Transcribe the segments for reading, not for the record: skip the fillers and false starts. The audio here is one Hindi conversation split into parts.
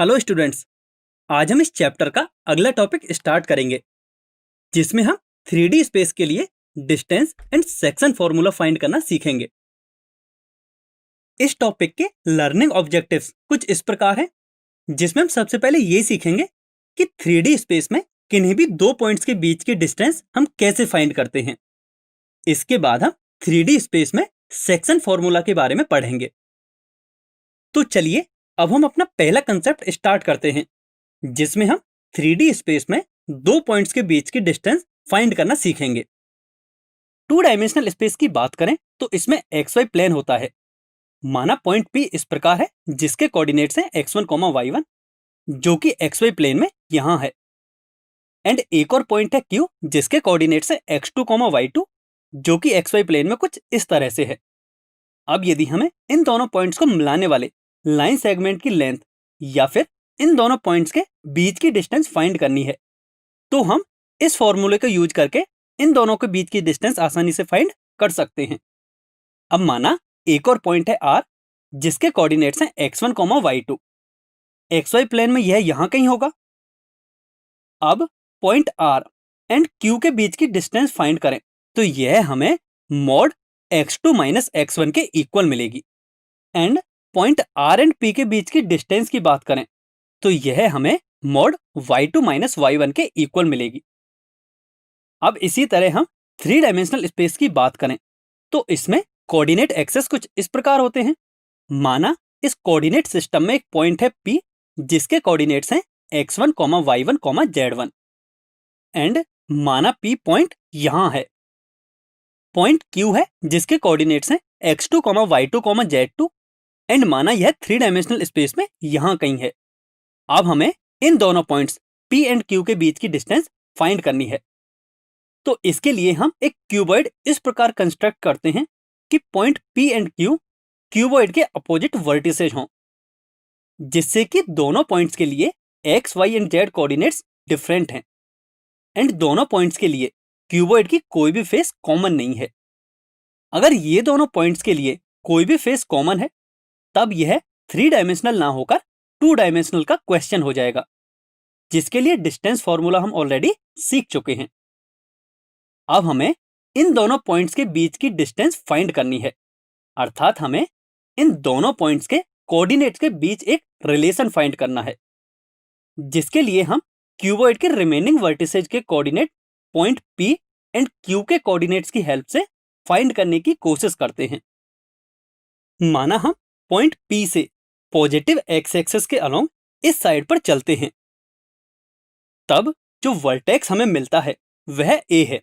Hello students. आज हम इस चैप्टर का अगला टॉपिक स्टार्ट करेंगे जिसमें हम 3D स्पेस के लिए distance and section formula find करना सीखेंगे। इस टॉपिक के लर्निंग ऑब्जेक्टिव्स कुछ इस प्रकार हैं, जिसमें हम सबसे पहले ये सीखेंगे कि 3D स्पेस में किन्हीं भी दो पॉइंट्स के बीच की डिस्टेंस हम कैसे फाइंड करते हैं। इसके बाद हम 3D स्पेस में सेक्शन फॉर्मूला के बारे में पढ़ेंगे। तो चलिए अब हम अपना पहला कंसेप्ट स्टार्ट करते हैं, जिसमें हम 3D स्पेस में दो पॉइंट्स के बीच की डिस्टेंस फाइंड करना सीखेंगे। टू डायमेंशनल स्पेस की बात करें तो इसमें XY प्लेन होता है। माना पॉइंट P इस प्रकार है, जिसके कोऑर्डिनेट्स हैं x1, y1, जो कि XY प्लेन में यहां है। एंड एक और पॉइंट है Q, जिसके कोऑर्डिनेट्स हैं x2, y2, जो कि XY प्लेन में कुछ इस तरह से है। अब यदि हमें इन दोनों पॉइंट्स को मिलाने वाले लाइन सेगमेंट की लेंथ या फिर इन दोनों पॉइंट्स के बीच की डिस्टेंस फाइंड करनी है, तो हम इस फॉर्मूले को यूज करके इन दोनों के बीच की डिस्टेंस आसानी से फाइंड कर सकते हैं। अब माना एक और पॉइंट है R, जिसके कोऑर्डिनेट्स हैं x1, y2। XY प्लेन में यह यहां कहीं होगा। अब पॉइंट R एंड Q के बीच की डिस्टेंस फाइंड करें तो यह हमें मॉड x2 माइनस x1 के इक्वल मिलेगी। And point R and P के बीच की डिस्टेंस की बात करें तो यह हमें मॉड y2 माइनस y1 के इक्वल मिलेगी। अब इसी तरह हम 3 डायमेंशनल स्पेस की बात करें तो इसमें कोऑर्डिनेट एक्सेस कुछ इस प्रकार होते हैं। माना इस कोऑर्डिनेट सिस्टम में एक पॉइंट है P, जिसके कोऑर्डिनेट्स हैं x1, y1, z1। एंड माना P पॉइंट यहां है। पॉइंट Q है, जिसके कोऑर्डिनेट्स हैं x2, y2, z2। एंड माना यह 3 डायमेंशनल स्पेस में यहां कहीं है। अब हमें इन दोनों पॉइंट्स P एंड Q के बीच की डिस्टेंस फाइंड करनी है। तो इसके लिए हम एक क्यूबॉइड इस प्रकार कंस्ट्रक्ट करते हैं कि point P and Q cuboid के अपोजिट वर्टिसेज हों, जिससे कि दोनों पॉइंट्स के लिए x, y and z coordinates different हैं। एंड दोनों पॉइंट्स के लिए क्यूबॉइड की कोई भी फेस कॉमन नहीं है। अगर ये दोनों पॉइंट्स के लिए कोई भी फेस कॉमन है, तब यह 3 डायमेंशनल ना होकर 2 डायमेंशनल का क्वेश्चन हो जाएगा, जिसके लिए डिस्टेंस फॉर्मूला हम ऑलरेडी सीख चुके हैं। अब हमें इन दोनों पॉइंट्स के बीच की डिस्टेंस फाइंड करनी है, अर्थात हमें इन दोनों पॉइंट्स के कोऑर्डिनेट्स के बीच एक रिलेशन फाइंड करना है, जिसके लिए हम क्यूबॉइड के रिमेनिंग वर्टिसेज के coordinate point P and Q के कोऑर्डिनेट्स की हेल्प से फाइंड करने की कोशिश करते हैं। माना हम पॉइंट P से पॉजिटिव x एक्सिस के अलोंग इस साइड पर चलते हैं, तब जो वर्टेक्स हमें मिलता है वह A है।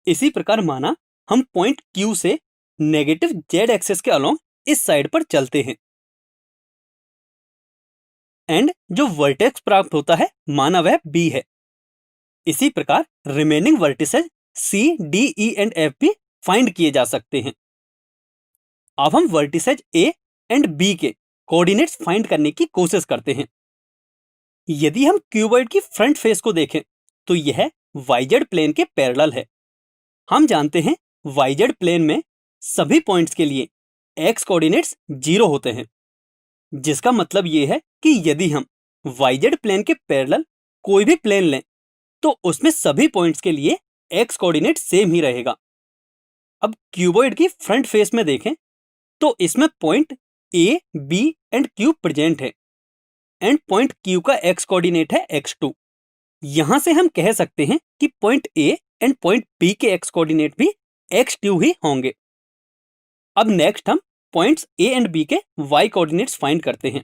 इसी प्रकार माना हम पॉइंट Q से नेगेटिव z एक्सिस के अलोंग इस साइड पर चलते हैं, एंड जो वर्टेक्स प्राप्त होता है माना वह B है। इसी प्रकार remaining vertices C, D, E and F भी फाइंड किए जा सकते हैं। अब हम वर्टिसेज A एंड B के कोऑर्डिनेट्स फाइंड करने की कोशिश करते हैं। यदि हम क्यूबॉइड की फ्रंट फेस को देखें तो यह YZ प्लेन के पैरेलल है। हम जानते हैं YZ प्लेन में सभी पॉइंट्स के लिए x कोऑर्डिनेट्स 0 होते हैं, जिसका मतलब यह है कि यदि हम YZ प्लेन के पैरेलल कोई भी प्लेन लें तो उसमें सभी पॉइंट्स के लिए x कोऑर्डिनेट सेम ही रहेगा। अब क्यूबॉइड की फ्रंट फेस में देखें तो इसमें point A, B and Q present है, एंड पॉइंट Q का x कोऑर्डिनेट है x2। यहां से हम कह सकते हैं कि point A and point B के x कोऑर्डिनेट भी x2 ही होंगे। अब नेक्स्ट हम पॉइंट्स A एंड B के y कोऑर्डिनेट्स फाइंड करते हैं।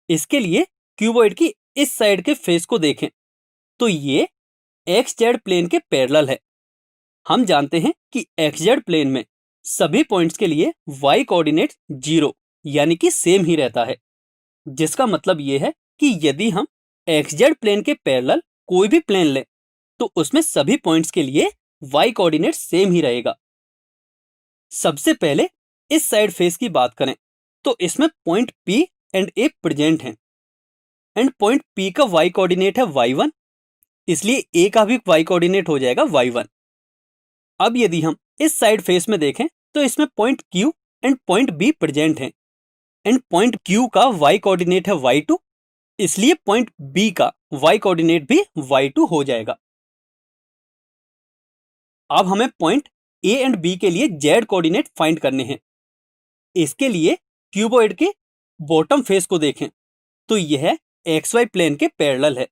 इसके लिए क्यूबॉइड की इस साइड के फेस को देखें तो ये XZ प्लेन के पैरेलल है। हम जानते हैं कि XZ प्लेन में सभी पॉइंट्स के लिए y कोऑर्डिनेट 0 यानी कि सेम ही रहता है, जिसका मतलब ये है कि यदि हम XZ प्लेन के पैरेलल कोई भी प्लेन लें तो उसमें सभी पॉइंट्स के लिए y कोऑर्डिनेट सेम ही रहेगा। सबसे पहले इस साइड फेस की बात करें तो इसमें point P and A present हैं, एंड पॉइंट P का y कोऑर्डिनेट है y1, इसलिए A का भी y कोऑर्डिनेट हो जाएगा y1। अब यदि हम इस साइड फेस में देखें तो इसमें point Q and point B present हैं, एंड पॉइंट Q का y कोऑर्डिनेट है y2, इसलिए पॉइंट बी का y कोऑर्डिनेट भी y2 हो जाएगा। अब हमें पॉइंट ए एंड बी के लिए z कोऑर्डिनेट फाइंड करने हैं। इसके लिए क्यूबॉइड के बॉटम फेस को देखें तो यह xy प्लेन के पैरेलल है।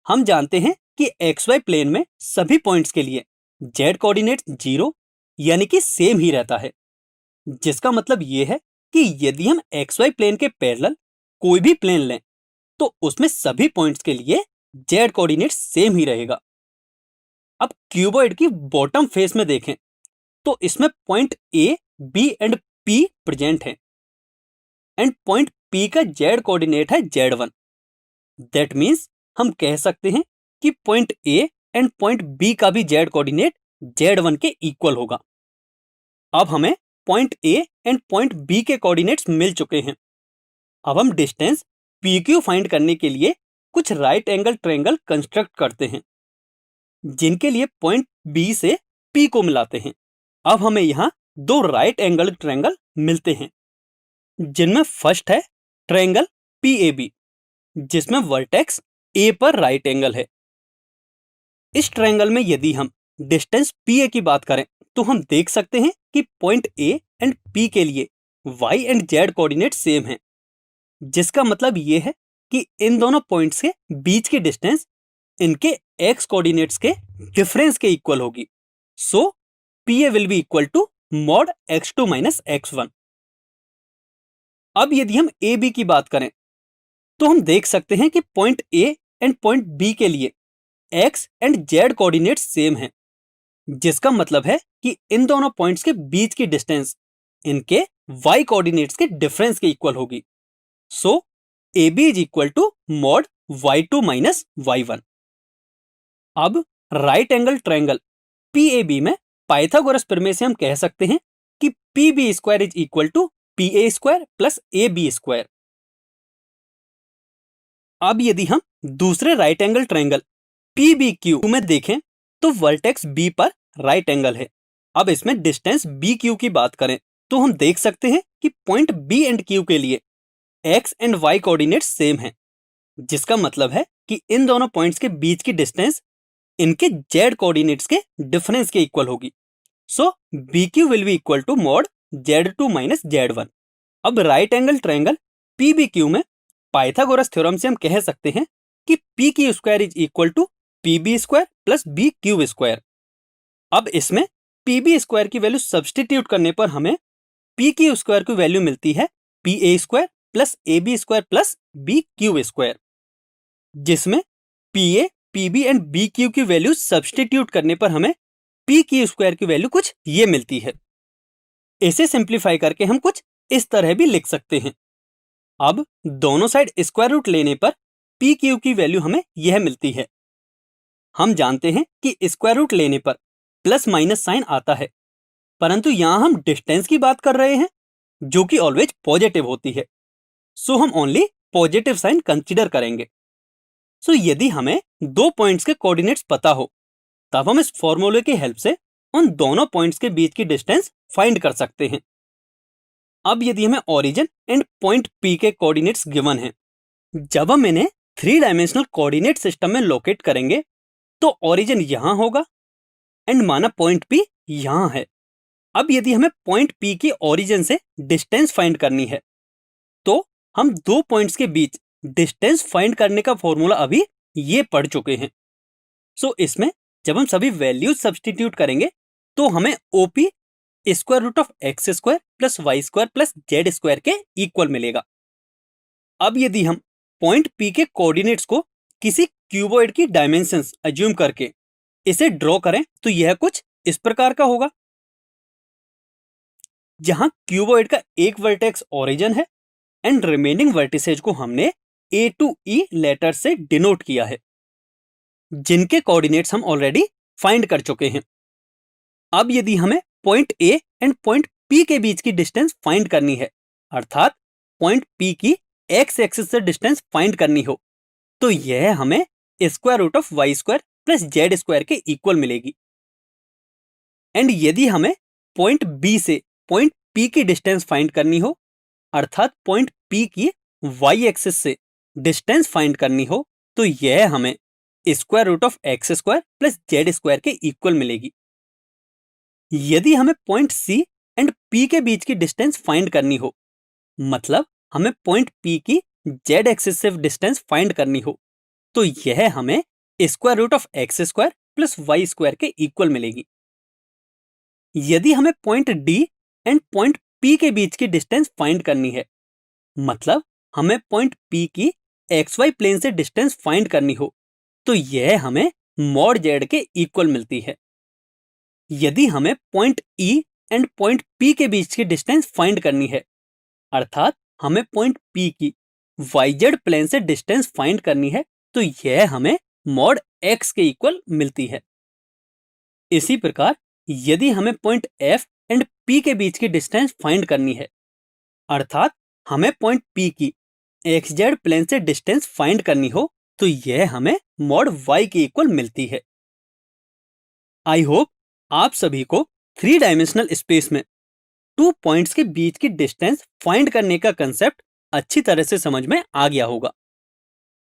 हम जानते हैं कि xy प्लेन में सभी पॉइंट्स के लिए z कोऑर्डिनेट 0 यानी कि सेम ही रहता है, जिसका मतलब यह है कि यदि हम xy प्लेन के पैरेलल कोई भी प्लेन लें तो उसमें सभी पॉइंट्स के लिए z कोऑर्डिनेट सेम ही रहेगा। अब क्यूबॉइड की बॉटम फेस में देखें तो इसमें point A, B and P present है एंड पॉइंट पी का z कोऑर्डिनेट है z1। दैट मीन्स हम कह सकते हैं कि point A and point B का भी z कोऑर्डिनेट z1 के इक्वल होगा। अब हमें point A and point B के कोऑर्डिनेट्स मिल चुके हैं। अब हम डिस्टेंस PQ फाइंड करने के लिए कुछ राइट एंगल ट्रायंगल कंस्ट्रक्ट करते हैं, जिनके लिए पॉइंट बी से P को मिलाते हैं। अब हमें यहाँ दो राइट एंगल ट्रायंगल मिलते हैं, जिनमें फर्स्ट है ट्रायंगल PAB, जिसमें वर्टेक्स A पर राइट एंगल है। इस ट्रायंगल में यदि हम डिस्टेंस PA की बात करें तो हम देख सकते हैं कि पॉइंट A एंड P के लिए y and z coordinate same है, जिसका मतलब ये है कि इन दोनों पॉइंट्स के बीच की डिस्टेंस इनके x कोऑर्डिनेट्स के डिफरेंस के इक्वल होगी। So PA will be equal to mod x2 minus x1। अब यदि हम AB की बात करें तो हम देख सकते हैं कि point A and point B के लिए x and z coordinates same हैं, जिसका मतलब है कि इन दोनों पॉइंट्स के बीच की डिस्टेंस इनके y कोऑर्डिनेट्स के डिफरेंस के इक्वल होगी। So AB is equal to mod y2 minus y1। अब राइट एंगल ट्रायंगल PAB में पाइथागोरस प्रमेय से हम कह सकते हैं कि PB square is equal to PA square plus AB square. अब यदि हम दूसरे राइट एंगल ट्रायंगल PBQ में देखें तो वर्टेक्स B पर राइट एंगल है। अब इसमें डिस्टेंस BQ की बात करें तो हम देख सकते हैं कि पॉइंट B एंड Q के लिए x and y coordinates same हैं, जिसका मतलब है कि इन दोनों पॉइंट्स के बीच की डिस्टेंस इनके z कोऑर्डिनेट्स के डिफरेंस के इक्वल होगी। So BQ will be equal to mod z2 minus z1। अब राइट एंगल ट्रायंगल PBQ में पाइथागोरस थ्योरम से हम कह सकते हैं कि PQ square is equal to PB square plus BQ square. अब इसमें PB स्क्वायर की वैल्यू सब्सटीट्यूट करने पर हमें PQ स्क्वायर की वैल्यू मिलती है PA square plus AB square plus BQ square, जिसमें PA, PB एंड BQ की वैल्यू सब्सटीट्यूट करने पर हमें PQ स्क्वायर की वैल्यू कुछ ये मिलती है। इसे सिंप्लीफाई करके हम कुछ इस तरह भी लिख सकते हैं। अब दोनों साइड स्क्वायर रूट लेने पर PQ की वैल्यू हमें यह मिलती है। हम जानते हैं कि स्क्वायर रूट लेने पर प्लस माइनस साइन आता है, परंतु यहां हम डिस्टेंस की बात कर रहे हैं जो कि ऑलवेज पॉजिटिव होती है। सो हम ओनली पॉजिटिव साइन कंसीडर करेंगे। सो यदि हमें दो पॉइंट्स के कोऑर्डिनेट्स पता हो तब हम इस फॉर्मूले की हेल्प से उन दोनों पॉइंट्स के बीच की डिस्टेंस फाइंड कर सकते हैं। अब यदि हमें ओरिजिन एंड पॉइंट P के कोऑर्डिनेट्स गिवन हैं, जब हम इन्हें 3 डायमेंशनल कोऑर्डिनेट सिस्टम में लोकेट करेंगे तो ओरिजिन यहां होगा एंड माना पॉइंट P यहां है। अब यदि हमें पॉइंट P की ओरिजिन से डिस्टेंस फाइंड करनी है तो हम दो पॉइंट्स के बीच डिस्टेंस फाइंड करने का फॉर्मूला अभी ये पढ़ चुके हैं। सो इसमें जब हम सभी वैल्यूज सब्सटीट्यूट करेंगे तो हमें OP square root of x square plus y square plus z square के इक्वल मिलेगा। अब यदि हम पॉइंट P के कोऑर्डिनेट्स को किसी क्यूबॉइड की डायमेंशंस अज्यूम करके इसे ड्रॉ करें तो यह कुछ इस प्रकार का होगा, जहां क्यूबॉइड का एक वर्टेक्स ओरिजिन है एंड रिमेनिंग वर्टिसेज को हमने A to E लेटर से डिनोट किया है, जिनके कोऑर्डिनेट्स हम ऑलरेडी फाइंड कर चुके हैं। अब यदि हमें point A and point P के बीच की डिस्टेंस फाइंड करनी है, अर्थात पॉइंट P की x एक्सिस से डिस्टेंस फाइंड करनी हो, तो यह हमें square root of y square plus z square के इक्वल मिलेगी। एंड यदि हमें पॉइंट B से पॉइंट P की डिस्टेंस फाइंड करनी हो, अर्थात पॉइंट P की y एक्सिस से डिस्टेंस फाइंड करनी हो तो यह हमें square root of X square plus Z square के इक्वल मिलेगी। यदि हमें पॉइंट सी एंड पी के बीच की डिस्टेंस फाइंड करनी हो, मतलब हमें पॉइंट पी की जेड एक्सिस से डिस्टेंस फाइंड करनी हो, तो यह हमें square root of X square plus Y square के इक्वल मिलेगी। यदि हमें point D and point P के बीच की डिस्टेंस फाइंड करनी है, मतलब हमें पॉइंट पी की एक्स वाई प्लेन से डिस्टेंस फाइंड करनी हो, तो यह हमें मॉड जेड के इक्वल मिलती है। यदि हमें point E and point P के बीच की डिस्टेंस फाइंड करनी है, अर्थात हमें पॉइंट पी की वाई जेड प्लेन से डिस्टेंस फाइंड करनी है, तो यह हमें मॉड एक्स के इक्वल मिलती है। इसी प्रकार यदि हमें पॉइंट एफ एंड पी के बीच की डिस्टेंस फाइंड करनी है, अर्थात हमें पॉइंट पी की एक्स जेड प्लेन से डिस्टेंस फाइंड करनी हो, तो यह हमें मॉड वाई के इक्वल मिलती है। आई होप आप सभी को 3 डायमेंशनल स्पेस में 2 पॉइंट्स के बीच की डिस्टेंस फाइंड करने का कंसेप्ट अच्छी तरह से समझ में आ गया होगा।